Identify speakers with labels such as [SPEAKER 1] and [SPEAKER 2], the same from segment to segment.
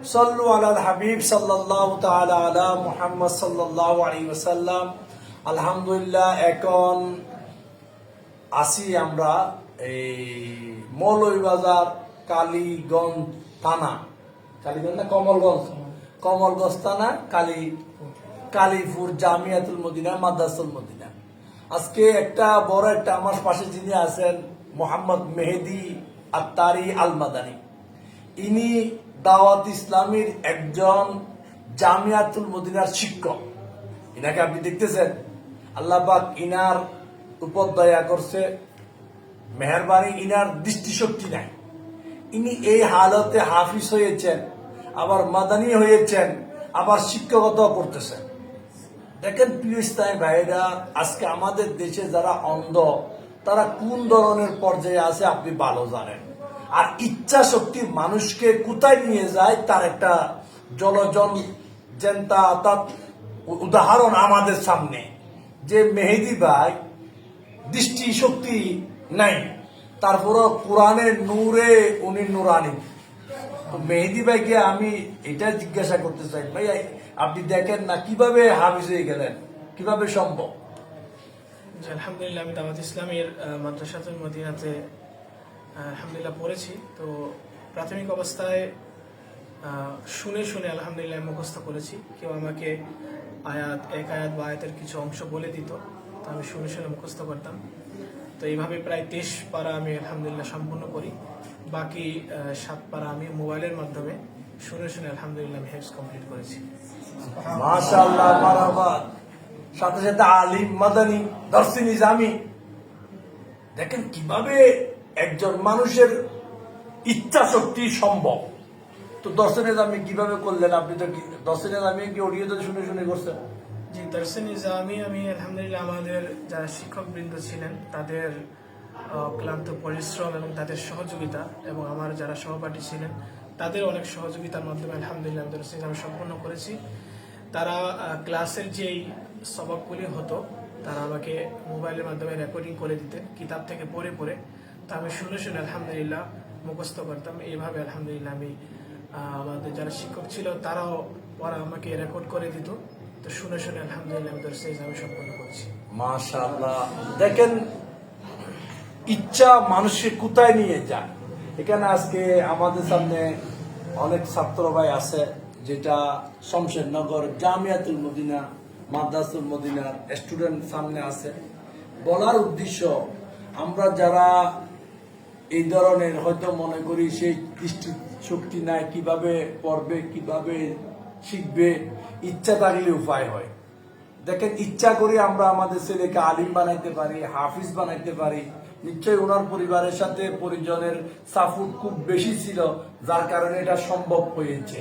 [SPEAKER 1] সাল্লু আলাল হাবিব সাল্লাল্লাহু তাআলা আলা মুহাম্মদ সাল্লাল্লাহু আলাইহি ওয়াসাল্লাম। আলহামদুলিল্লাহ, এখন আসি আমরা এই মৌলভীবাজার কালীগঞ্জ থানা, কালীগঞ্জ না কমলগঞ্জ থানা, কালীপুর জামিয়াতুল মদিনা মাদ্রাসাতুল মদিনা। আজকে একটা বড় একটা আমার পাশে যিনি আছেন মোহাম্মদ মেহেদি আত্তারি আল মাদানী, ইনি দাওয়াত ইসলামীর একজন জামিয়াতুল মদিনার শিক্ষক। ইনাকে আপনি দেখতেছেন, আল্লাহ পাক ইনার উপর দয়া করছে, মেহরবানি, ইনার দৃষ্টিশক্তি নাই। ইনি এই হালতে হাফিজ হয়েছেন, আবার মাদানী হয়েছেন, আবার শিক্ষকতা করতেছেন। দেখেন প্রিয় ইসলামী ভাইরা, আজকে আমাদের দেশে যারা অন্ধ তারা কোন ধরনের পর্যায়ে আছে আপনি ভালো জানেন। আর ইচ্ছা শক্তি মানুষকে কোথায় নিয়ে যায় তার একটা উদাহরণ আমাদের সামনে। যে মেহেদি ভাই দৃষ্টি শক্তি নাই, তারপরও কোরআনের নূরে উনি নুরানি। তো মেহেদি ভাইকে আমি এটা জিজ্ঞাসা করতে চাই, ভাই আপনি দেখেন না কিভাবে হাফিজ হয়ে গেলেন, কিভাবে সম্ভব?
[SPEAKER 2] আলহামদুলিল্লাহ, আমি দাওয়াত ইসলামের মাদ্রাসাতুল মদিনাতে আলহামদুলিল্লাহ পড়েছি। তো প্রাথমিক অবস্থায় শুনে শুনে আলহামদুলিল্লাহ মুখস্থ করেছি। কেউ আমাকে এক আয়াত বা আয়াতের কিছু অংশ বলে দিত, তো আমি শুনে শুনে মুখস্থ করতাম। তো এইভাবে প্রায় 23 পারা আমি আলহামদুলিল্লাহ সম্পূর্ণ করি। বাকি 7 পারা আমি মোবাইলের মাধ্যমে শুনে শুনে আলহামদুলিল্লাহ আমি হেফজ কমপ্লিট করেছি।
[SPEAKER 1] মাশাআল্লাহ, মারহাবা। সাথে সাথে আলিম, মাদানী, দরসি নিজামি। দেখেন কিভাবে একজন মানুষের ইচ্ছা শক্তি সম্ভব। তো দরসি নিজামি কিভাবে করলেন আপনি? তো দরসি নিজামি কি অডিওতে শুনে শুনে করছেন?
[SPEAKER 2] জি, দরসি নিজামি আমি আলহামদুলিল্লাহ আমাদের যারা শিক্ষক বৃন্দ ছিলেন তাদের ক্লান্ত পরিশ্রম এবং তাদের সহযোগিতা, এবং আমার যারা সহপাঠী ছিলেন তাদের অনেক সহযোগিতার মাধ্যমে আলহামদুলিল্লাহ আমি দরসি নিজামি সম্পূর্ণ করেছি। তারা ক্লাসের যেই সবকগুলি হতো তারা আমাকে মোবাইলের মাধ্যমে রেকর্ডিং করে দিতেন, কিতাব থেকে পড়ে পড়ে। তা আমি শুনে শুনে আলহামদুলিল্লাহ মুখস্থ করতাম। এইভাবে আলহামদুলিল্লাহ আমি আমাদের যারা শিক্ষক ছিল তারাও ওরা আমাকে রেকর্ড করে দিত। তো শুনে শুনে আলহামদুলিল্লাহ আমি দরসি নিজামি সম্পূর্ণ করেছি।
[SPEAKER 1] মাশাআল্লাহ, দেখেন ইচ্ছা মানুষকে কোথায় নিয়ে যায়। এখানে আজকে আমাদের সামনে অনেক ছাত্র ভাই আছে, যেটা শমশেরনগর জামিয়াতুল মদিনা মাদ্রাসাতুল মদিনার স্টুডেন্ট সামনে আছে। বলার উদ্দেশ্য, আমরা যারা এই ধরনের হয়তো মনে করি সেই দৃষ্টি শক্তি নাই, কিভাবে পড়বে, কিভাবে শিখবে, ইচ্ছা থাকলে উপায় হয়। দেখেন ইচ্ছা করি আমরা আমাদের ছেলেকে আলিম বানাইতে পারি, হাফিজ বানাইতে পারি। নিশ্চয়ই ওনার পরিবারের সাথে পরিজনের সাপোর্ট খুব বেশি ছিল, যার কারণে এটা সম্ভব হয়েছে।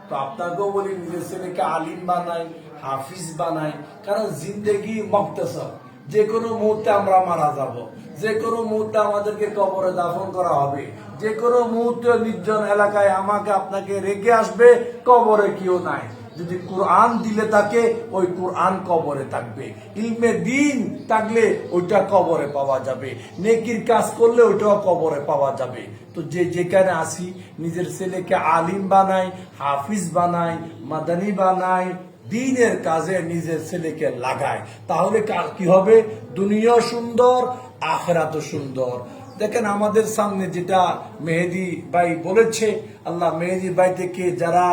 [SPEAKER 1] তো আপনাকেও বলি নিজের ছেলেকে আলিম বানাই, হাফিজ বানাই, কারণ জিন্দেগি মুক্তাসর। যে কোনো মুহূর্তে আমরা মারা যাব, যে কোনো মুহূর্তে আমাদেরকে কবরে দাফন করা হবে, যে কোনো মুহূর্তে নির্জন এলাকায় আমাকে আপনাকে রেখে আসবে, কবরে কেউ নাই। যদি কোরআন দিলে তাকে, ওই কোরআন কবরে থাকবে। ইলমে দিন থাকলে ওইটা কবরে পাওয়া যাবে, নেকির কাজ করলে ওইটাও কবরে পাওয়া যাবে। তো যে যেখানে আসি নিজের ছেলেকে আলিম বানাই, হাফিজ বানাই, মাদানী বানাই, দ্বীনের কাজে নিজের ছেলেকে লাগায়, তাহলে কি হবে? দুনিয়া সুন্দর, আখিরাতও সুন্দর। দেখেন আমাদের সামনে যেটা মেহেদি ভাই বলেছে, আল্লাহ মেহেদি ভাই থেকে যারা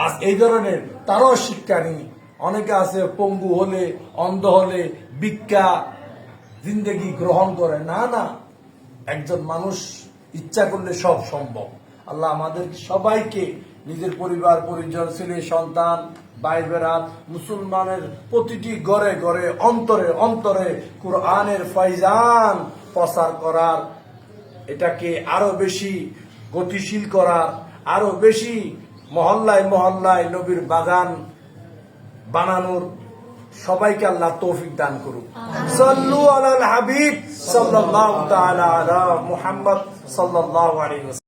[SPEAKER 1] আজ এই ধরনের তারাও শিক্ষা নেই। অনেকে আছে পঙ্গু হলে, অন্ধ হলে ভিক্ষা জিন্দেগি গ্রহণ করে। না না, একজন মানুষ ইচ্ছা করলে সব সম্ভব। আল্লাহ আমাদের সবাইকে, নিজের পরিবার পরিজন, ছেলে সন্তান, ভাই বেরাত, মুসলমানের প্রতিটি ঘরে ঘরে, অন্তরে অন্তরে কোরআনের ফয়জান প্রচার করার, এটাকে আরো বেশি গতিশীল করার, আরো বেশি মহল্লায় মহল্লায় নবীর বাগান বানানোর সবাইকে আল্লাহ তৌফিক দান করুক। সাল্লু আলাল হাবিব সাল্লাল্লাহু তাআলা আলা মুহাম্মদ সাল্লাল্লাহু আলাইহি ওয়াসাল্লাম।